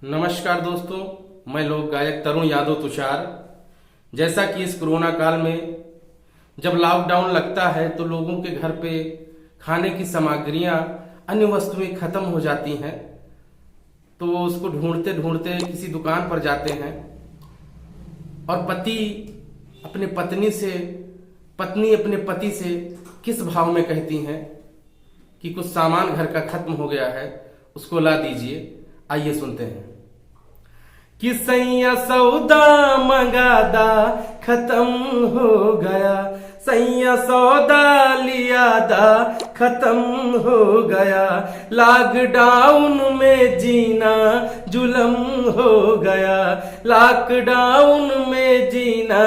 नमस्कार दोस्तों, मैं लोक गायक तरुण यादव तुषार। जैसा कि इस कोरोना काल में जब लॉकडाउन लगता है तो लोगों के घर पे खाने की सामग्रियां, अन्य वस्तुएं खत्म हो जाती हैं, तो वो उसको ढूंढते ढूंढते किसी दुकान पर जाते हैं और पति अपने पत्नी से, पत्नी अपने पति से किस भाव में कहती हैं कि कुछ सामान घर का खत्म हो गया है, उसको ला दीजिए। आइए सुनते हैं। कि सैया सौदा मंगादा खत्म हो गया, सैया सौदा लिया दा खत्म हो गया, लॉकडाउन में जीना जुल्म हो गया, लॉकडाउन में जीना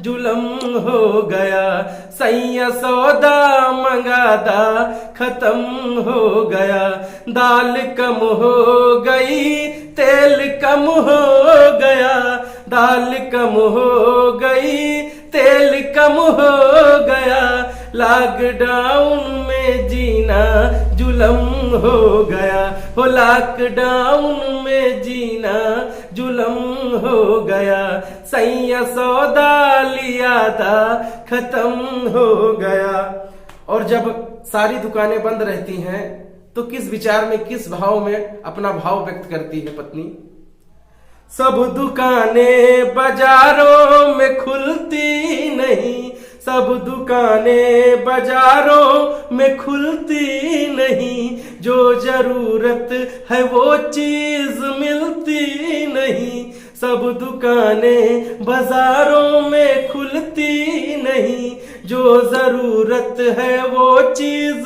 जुल्म हो गया, सैया सौदा मंगादा खत्म हो गया, दाल कम हो गई तेल कम हो गया, दाल कम हो गई तेल कम हो गया, लॉकडाउन में जीना जुल्म हो गया, हो लॉकडाउन में जीना जुल्म हो गया, सैया सौदा लिया था खत्म हो गया। और जब सारी दुकानें बंद रहती हैं तो किस विचार में, किस भाव में अपना भाव व्यक्त करती है पत्नी। सब दुकानें बाजारों में खुलती नहीं, सब दुकानें बाजारों में खुलती नहीं, जो जरूरत है वो चीज मिलती नहीं, सब दुकानें बाजारों में खुलती नहीं, जो जरूरत है वो चीज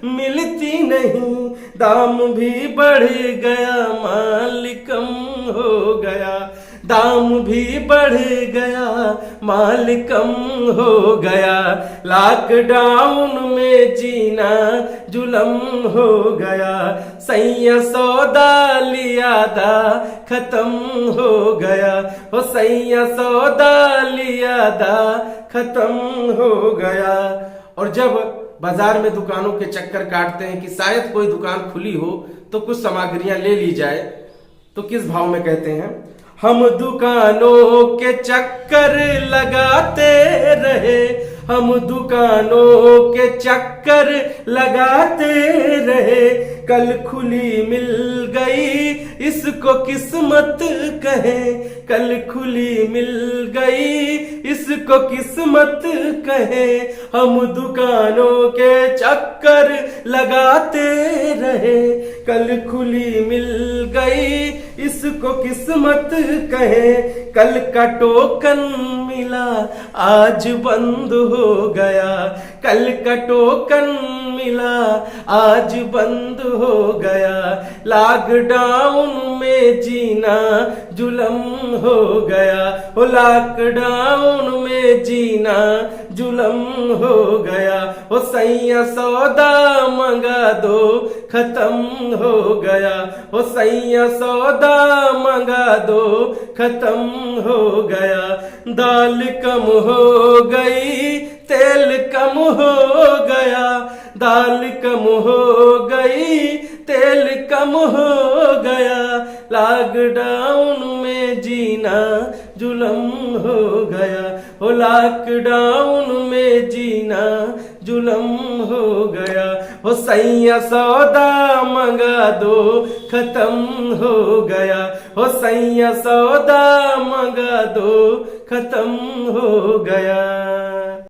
मिलती नहीं, दाम भी बढ़ गया माल कम हो गया, दाम भी बढ़ गया माल कम हो गया, लॉकडाउन में जीना जुल्म हो गया, सैया सौदा लिया था खत्म हो गया, हो सैया सौदा लिया था खत्म हो गया। और जब बाजार में दुकानों के चक्कर काटते हैं कि शायद कोई दुकान खुली हो तो कुछ सामग्रियां ले ली जाए, तो किस भाव में कहते हैं। हम दुकानों के चक्कर लगाते रहे, हम दुकानों के चक्कर लगाते रहे, कल खुली मिल गई इसको किस्मत कहे, कल खुली मिल गई इसको किस्मत कहे, हम दुकानों के चक्कर लगाते रहे, कल खुली मिल गई इसको किस्मत कहे, कल का टोकन मिला आज बंद हो गया, कल का टोकन मिला आज बंद हो गया, लॉकडाउन में जीना जुल्म हो गया, हो लॉकडाउन में जीना जुल्म हो गया, हो सैया सौदा मंगा दो खत्म हो गया, हो सैया सौदा मंगा दो खत्म हो गया, दाल कम हो गई तेल कम हो गया, दाल कम हो गई तेल कम हो गया, लॉकडाउन में जीना जुल्म हो गया, हो लॉकडाउन में जीना जुल्म हो गया, हो सैया सौदा मंगा दो खत्म हो गया, हो सैया सौदा मंगा दो खत्म हो गया।